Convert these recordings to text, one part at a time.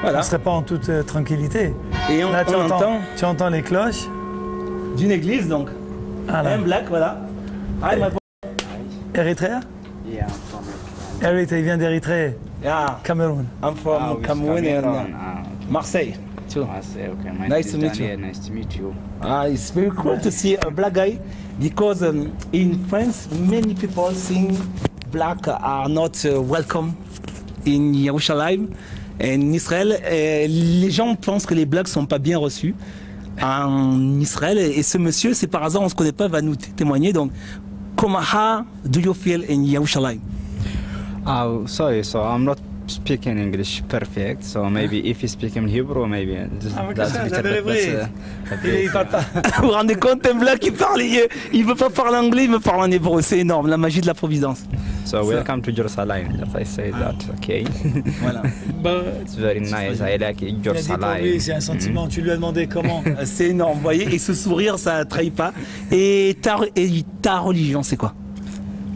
Voilà. On ne serait pas en toute tranquillité. Et Là, tu entends les cloches d'une église, donc. Un black, voilà. Hi, my boy. Érythréa? Yeah, I'm from Érythrée, il vient d'Érythrée. Yeah, Cameroon. I'm from Cameroon and Marseille, too. Marseille. Okay, Nice to meet you. Nice to meet you. It's very cool to see a black guy because in France, many people think black are not welcome in Jerusalem. Et en Israël, les gens pensent que les blacks sont pas bien reçus en Israël. Et ce monsieur, c'est par hasard, on se connaît pas, va nous témoigner. Donc, comment do you feel in Jerusalem? Sorry, so I'm not speaking English perfect. So maybe if you speak in Hebrew, maybe that's better. Vous vous rendez compte, un black qui parle, il veut pas parler anglais, il veut parler en hébreu. C'est énorme, la magie de la providence. So welcome to Jerusalem. If I say that, okay. Voilà. It's very nice. I like Jerusalem. C'est un sentiment. Tu lui as demandé comment. C'est énorme, vous voyez. Et ce sourire, ça ne trahit pas. Et ta religion, c'est quoi?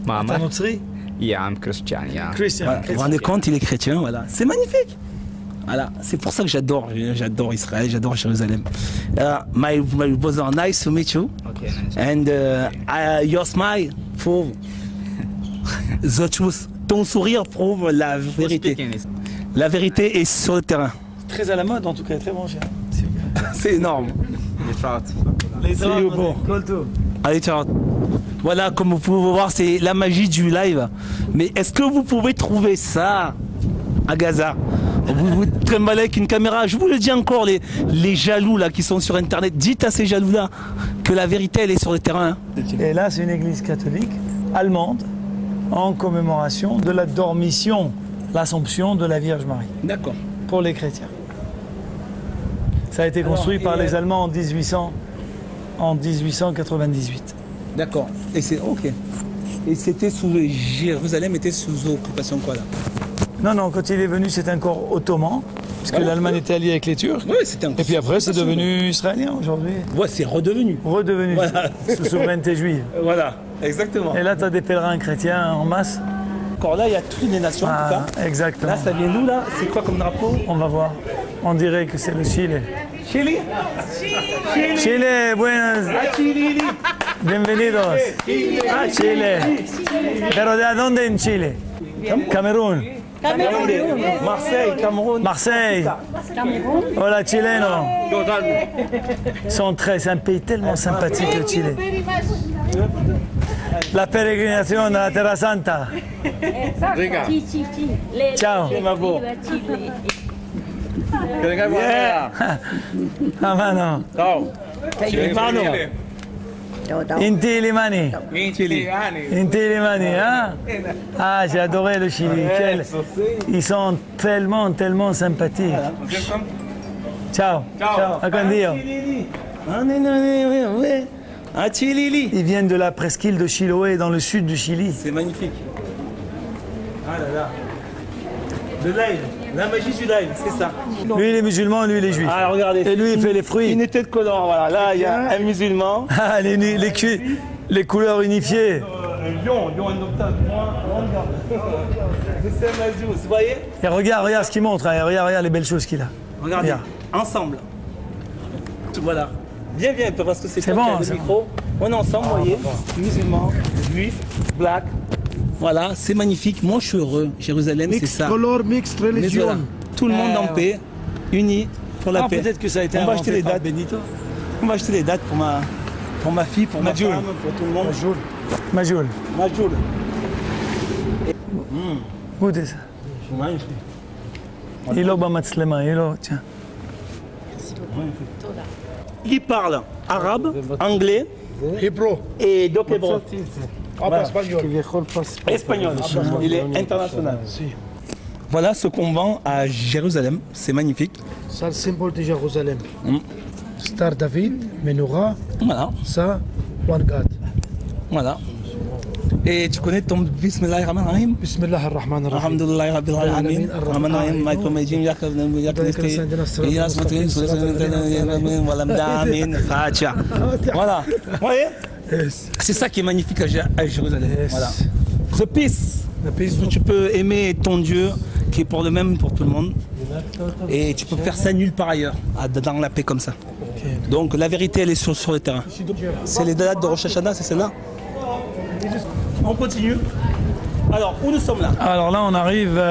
Mama. Ta notzerie? Yeah, I'm Christian. Yeah. Christian. Voilà. Vous vous rendez compte, il est chrétien, voilà. C'est magnifique. Voilà, c'est pour ça que j'adore Israël, j'adore Jérusalem. My brother, nice to meet you. Okay, nice. And your smile prove the truth. Ton sourire prouve la vérité. La vérité est sur le terrain. Très à la mode en tout cas, très bon cher. C'est énorme. Les See you, bro. Allez, ciao. Voilà, comme vous pouvez voir, c'est la magie du live. Mais est-ce que vous pouvez trouver ça à Gaza? Vous trimballez avec une caméra. Je vous le dis encore, les jaloux là qui sont sur internet, dites à ces jaloux là que la vérité elle est sur le terrain. Et là, c'est une église catholique allemande en commémoration de la dormition, l'Assomption de la Vierge Marie. D'accord. Pour les chrétiens. Ça a été construit par les Allemands en 1898. D'accord. Et c'est ok. Et c'était sous Jérusalem était sous occupation quoi là? Non, quand il est venu, c'était encore ottoman, parce que l'Allemagne était alliée avec les Turcs. Oui, c'était un. Et puis après, c'est devenu israélien aujourd'hui. Ouais, c'est redevenu. Voilà. Sous souveraineté juive. Voilà, exactement. Et là, tu as des pèlerins chrétiens en masse. Encore là, il y a toutes les nations en tout cas. Exactement. Là, ça vient d'où là? C'est quoi comme drapeau? On va voir. On dirait que c'est le Chili. Chili? Chile, buenas. Chili. Bienvenidos. Chile. Pero ¿de dónde en Chile? Cameroun. Marseille, Cameroun. Marseille. Hola, chileno. C'est un pays tellement sympathique, le Chili. La peregrinación a la Terra Santa. Ciao. Yeah. Ah, mano. Hermano. Inti Limani. Inti Limani, hein? Ah, j'ai adoré le Chili. Ils sont tellement sympathiques. Ciao. A con Dio. Ils viennent de la presqu'île de Chiloé, dans le sud du Chili. C'est magnifique. Ah là là. Le live, la magie du live, c'est ça. Lui, il est musulman, lui, il est juif. Ah, regardez. Et lui, il fait les fruits. Une tête collant, voilà. Là, il y a un musulman. Ah, les couleurs unifiées. Lion indomptable. C'est Mazou, vous voyez? Et regarde ce qu'il montre. Hein. Regarde les belles choses qu'il a. Regardez, ensemble. Voilà. Viens, parce que c'est bon, le micro. On est ensemble, vous voyez. Musulmans, juifs, black. Voilà, c'est magnifique. Moi, je suis heureux. Jérusalem, c'est ça. Color, mixed religion. Voilà. Tout le monde en paix, uni pour la paix. Peut-être que ça a été On va acheter les dates. Benito. On va acheter les dates pour ma fille, pour ma femme, pour tout le monde. Majoul. Goûtez ça. Magnifique. Il a Matslema, tiens. Il parle arabe, anglais Hébreu. et donc hébreu. Voilà. Espagnol. Espagnol. Il est international. Voilà ce qu'on vend à Jérusalem. C'est magnifique. Ça, le symbole de Jérusalem. Star David, Menorah. Voilà. Ça, One God. Voilà. Et tu connais ton Bismillah ar-Rahman ar-Rahim? Bismillah ar-Rahman ar-Rahim. Alhamdulillah Rabbil Alamin. Rahman ar-Rahim. Malcolm Majim, voilà. Vous voyez? C'est ça qui est magnifique à Jérusalem. Voilà. The peace. Tu peux aimer ton Dieu qui est pour le même pour tout le monde. Et tu peux faire ça nulle part ailleurs, dans la paix comme ça. Donc la vérité, elle est sur le terrain. C'est les dates de Rosh Hashanah, c'est celle-là. On continue. Alors, où nous sommes là? Alors là, on arrive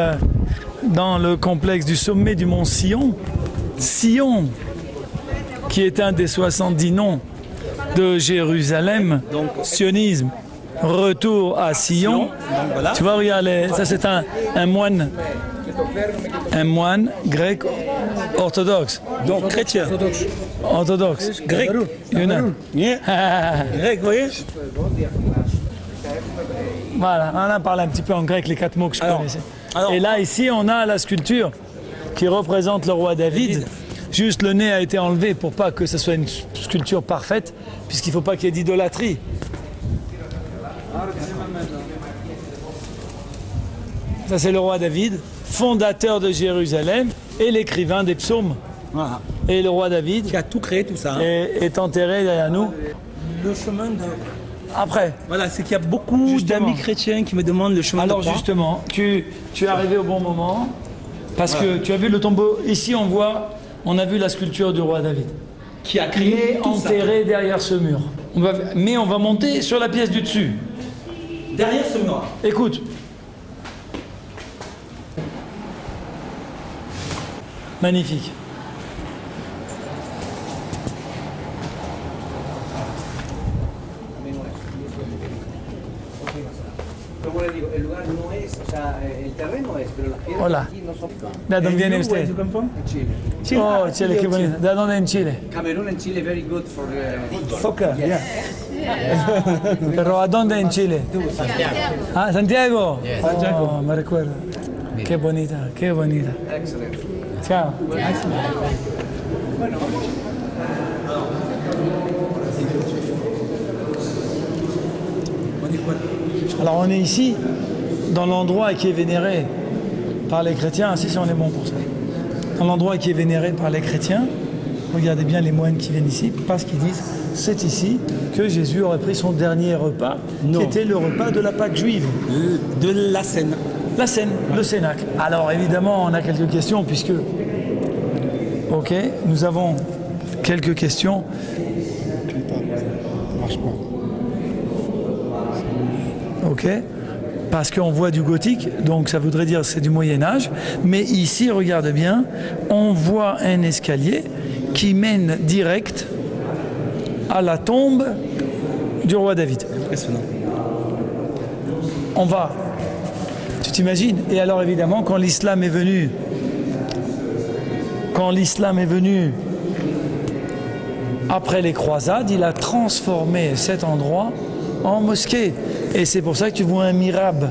dans le complexe du sommet du mont Sion. Sion, qui est un des 70 noms de Jérusalem. Donc, sionisme, retour à Sion. donc voilà. Tu vois, regarde, ça c'est un moine grec orthodoxe. Donc chrétien. Orthodoxe. Grec. Yunan. Grec, vous voyez? Voilà, on a parlé un petit peu en grec, les 4 mots que je connaissais. alors- Et là, ici, on a la sculpture qui représente le roi David. Juste le nez a été enlevé pour pas que ce soit une sculpture parfaite, puisqu'il ne faut pas qu'il y ait d'idolâtrie. Ça, c'est le roi David, fondateur de Jérusalem et l'écrivain des psaumes. Voilà. Et le roi David Qui a tout créé, tout ça. Hein. est enterré derrière nous. Le chemin de... Après. Voilà, c'est qu'il y a beaucoup Justement. d'amis chrétiens qui me demandent le chemin Alors de croix. justement, tu es arrivé au bon moment, parce que tu as vu le tombeau. Ici, on a vu la sculpture du roi David, Qui a qui créé est tout ça. enterré derrière ce mur. Mais on va monter sur la pièce du dessus. Derrière ce mur. Écoute. Magnifique. Como le digo, el lugar no es, o sea, el terreno es, pero las piedras Hola. aquí no son. ¿De dónde viene Where usted? do you come from? Chile. Chile. Oh, Ah, Chile, qué bonito. ¿De dónde en Chile? Camerún en Chile very good for football. Soccer, yeah. ¿Pero a dónde en Chile? Ah, Santiago. Oh, me recuerdo. Qué bonita, qué bonita. Excellent. Chao. Alors on est ici, dans l'endroit qui est vénéré par les chrétiens. Si, on est bon pour ça. Dans l'endroit qui est vénéré par les chrétiens, regardez bien les moines qui viennent ici, parce qu'ils disent c'est ici que Jésus aurait pris son dernier repas, Non. qui était le repas de la Pâque juive. De la Seine. La scène, le Cénacle. Alors évidemment, on a quelques questions puisque... Ok, nous avons quelques questions. Ok, parce qu'on voit du gothique, donc ça voudrait dire que c'est du Moyen-Âge. Mais ici, regarde bien, on voit un escalier qui mène direct à la tombe du roi David. Impressionnant. On va. Tu t'imagines? Et alors évidemment, quand l'islam est venu après les croisades, il a transformé cet endroit en mosquée. Et c'est pour ça que tu vois un mihrab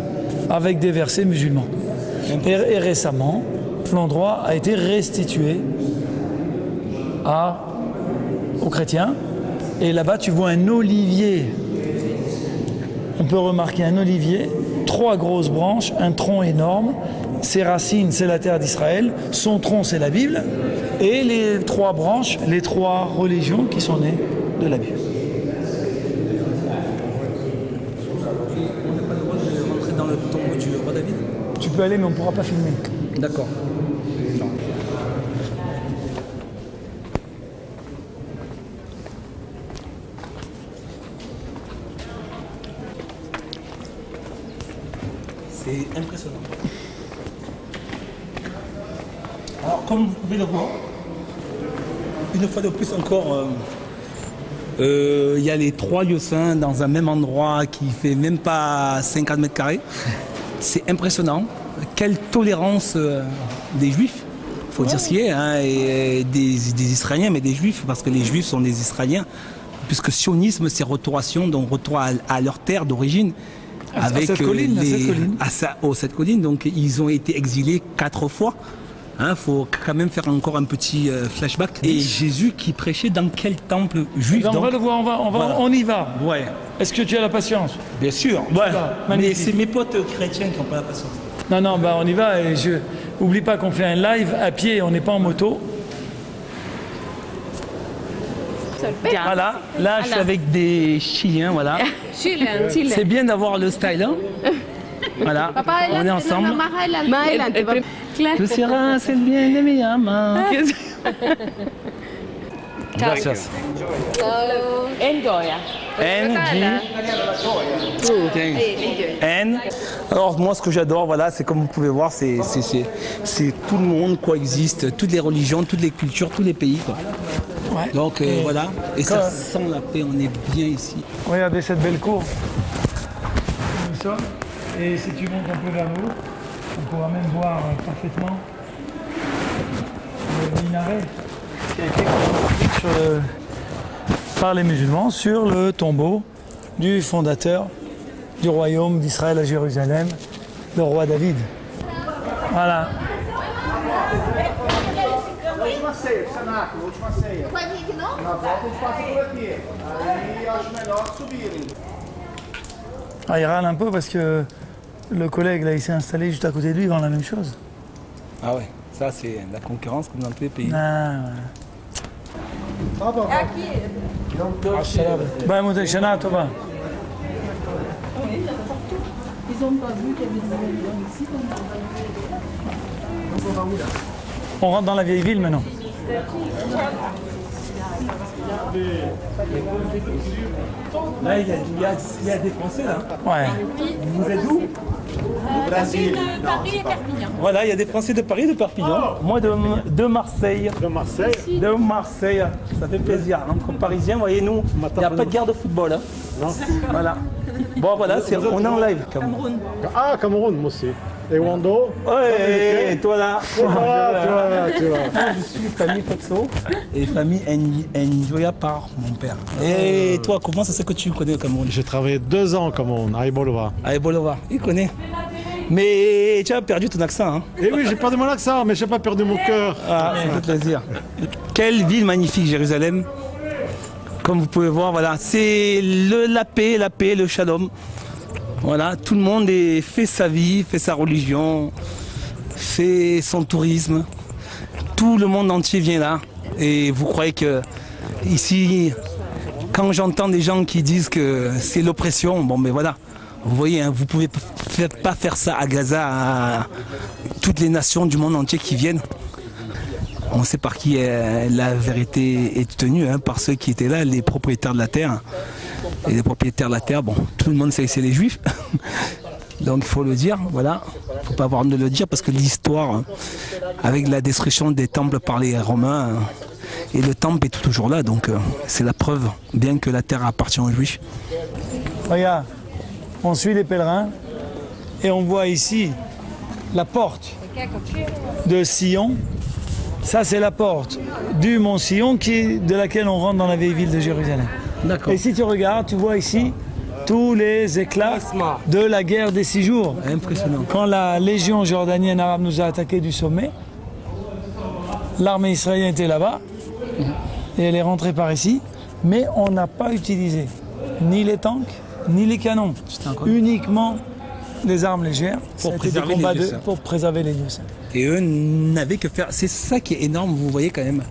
avec des versets musulmans. Et récemment, l'endroit a été restitué aux chrétiens. Et là-bas, tu vois un olivier. On peut remarquer un olivier, 3 grosses branches, un tronc énorme. Ses racines, c'est la terre d'Israël. Son tronc, c'est la Bible. Et les 3 branches, les 3 religions qui sont nées de la Bible. Rentrer dans le tombeau du roi David. Tu peux aller, mais on ne pourra pas filmer. D'accord. C'est impressionnant. Alors, comme vous pouvez le voir, une fois de plus encore, il y a les 3 lieux saints dans un même endroit qui fait même pas 50 mètres carrés. C'est impressionnant. Quelle tolérance des Juifs, il faut dire ce qui est, hein, et des Israéliens, mais des Juifs, parce que les Juifs sont des Israéliens, puisque sionisme, c'est retour à Sion, donc retour à leur terre d'origine. Avec cette colline, cette colline, donc ils ont été exilés 4 fois. Il faut quand même faire encore un petit flashback. Et Jésus qui prêchait dans quel temple juif? On va le voir, Voilà. on y va. Ouais, Est-ce que tu as la patience? bien sûr. Ouais. Mais magnifique. c'est mes potes chrétiens qui n'ont pas la patience. Non, bah on y va. Et oublie pas qu'on fait un live à pied, on n'est pas en moto. Voilà, là je suis avec des Chiliens, voilà. Chile. C'est bien d'avoir le style, hein. Voilà, on est ensemble. Más adelante. Tu seras el bien de mi ama. Gracias. Enjoy. N. Alors moi ce que j'adore, voilà, c'est comme vous pouvez voir, c'est tout le monde coexiste, toutes les religions, toutes les cultures, tous les pays, quoi. Ouais. Donc voilà, et ça sent la paix, on est bien ici. Regardez cette belle cour. Nous sommes. Et si tu montes un peu vers nous, on pourra même voir parfaitement le minaret qui a été construit par les musulmans sur le tombeau du fondateur du royaume d'Israël à Jérusalem, le roi David. Voilà. Última ceia, cenáculo, última ceia. Pode ir de novo? Na volta a gente passa por aqui. Aí acho melhor subirem. Ah, il râle un peu parce que le collègue là, il s'est installé juste à côté de lui, il vend la même chose. Ah ouais, ça c'est la concurrence comme dans tous les pays. Ah, É aqui. ouais. Bah, Moutay Shana, toi va. On rentre dans la vieille ville maintenant. Là, il y a des Français là. Ouais. Vous êtes où? Paris et Perpignan. Voilà, il y a des Français de Paris, de Perpignan. Moi de Marseille. De Marseille? De Marseille. Ça fait plaisir. Entre Parisiens, vous voyez, nous, il n'y a pas de guerre de football. Hein. Non. Voilà. Bon, voilà, on est en live. Cameroun. Ah, Cameroun, moi aussi. Et Wando? Ouais, et toi là. Voilà, tu vois. Je suis famille Fotso et famille Njoya par mon père. Et toi, comment ça se fait que tu connais le Cameroun? J'ai travaillé 2 ans au Cameroun, à Ibolova. À Ebolova, il connaît. Mais tu as perdu ton accent. Hein. Et oui, j'ai perdu mon accent, mais j'ai pas perdu mon cœur. Ah, ça fait plaisir. Quelle ville magnifique, Jérusalem. Comme vous pouvez voir, voilà, c'est la paix, le shalom. Voilà, tout le monde fait sa vie, fait sa religion, fait son tourisme. Tout le monde entier vient là. Et vous croyez que ici, quand j'entends des gens qui disent que c'est l'oppression, bon mais voilà, vous voyez, hein, vous ne pouvez pas faire ça à Gaza, à toutes les nations du monde entier qui viennent. On sait par qui la vérité est tenue, hein, par ceux qui étaient là, les propriétaires de la terre. Et les propriétaires de la terre, bon, tout le monde sait que c'est les juifs. Donc il faut le dire, voilà. Il ne faut pas avoir de le dire parce que l'histoire, avec la destruction des temples par les Romains, et le temple est toujours là. Donc c'est la preuve, bien que la terre appartient aux juifs. Regarde, on suit les pèlerins et on voit ici la porte de Sion. Ça, c'est la porte du mont Sion de laquelle on rentre dans la vieille ville de Jérusalem. D'accord. Et si tu regardes, tu vois ici tous les éclats de la guerre des 6 jours. Impressionnant. Quand la légion jordanienne arabe nous a attaqués du sommet, l'armée israélienne était là-bas et elle est rentrée par ici, mais on n'a pas utilisé ni les tanks, ni les canons, uniquement les armes légères Pour préserver les lieux saints. pour préserver les lieux saints. Et eux n'avaient que faire. C'est ça qui est énorme, vous voyez quand même.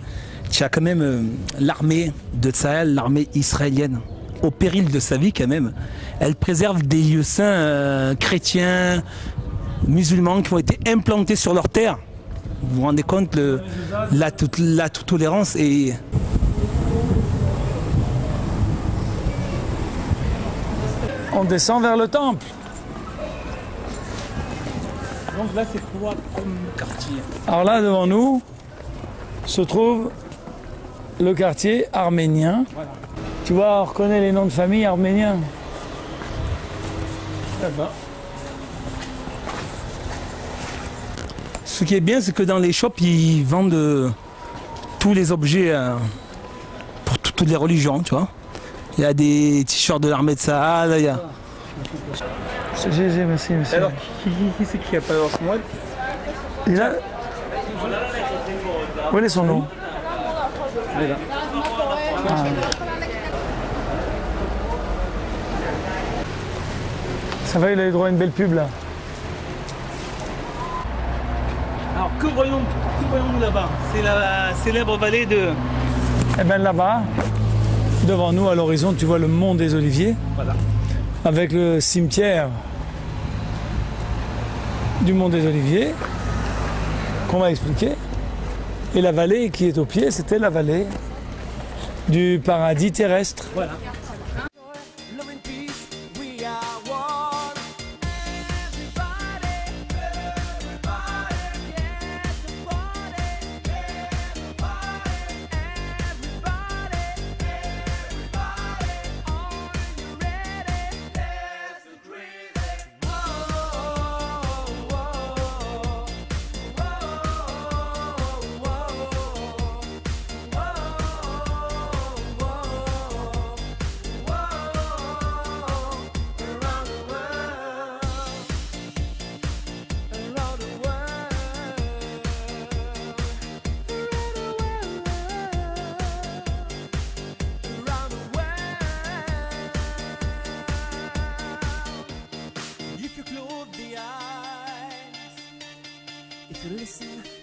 Tu as quand même l'armée de Tsahal, l'armée israélienne, au péril de sa vie quand même. Elle préserve des lieux saints chrétiens, musulmans qui ont été implantés sur leur terre. Vous vous rendez compte la tolérance et... On descend vers le temple. Donc là c'est quoi comme quartier? Alors là devant nous se trouve le quartier arménien. Voilà. Tu vois, on reconnaît les noms de famille arméniens. Là-bas. Ce qui est bien, c'est que dans les shops, ils vendent tous les objets pour toutes les religions, tu vois. Il y a des t-shirts de l'armée de Tsahal, il y a... GG, merci, monsieur. Alors, qui c'est qui a pas leur moelle? Et là, où est son nom? Ah. Ça va, il a eu droit à une belle pub là. Alors, que voyons-nous là-bas? C'est la célèbre vallée de... Et bien là-bas, devant nous à l'horizon, tu vois le mont des Oliviers. Voilà. Avec le cimetière du mont des Oliviers. qu'on va expliquer. Et la vallée qui est au pied, c'était la vallée du paradis terrestre. Voilà. If you close the eyes, if you listen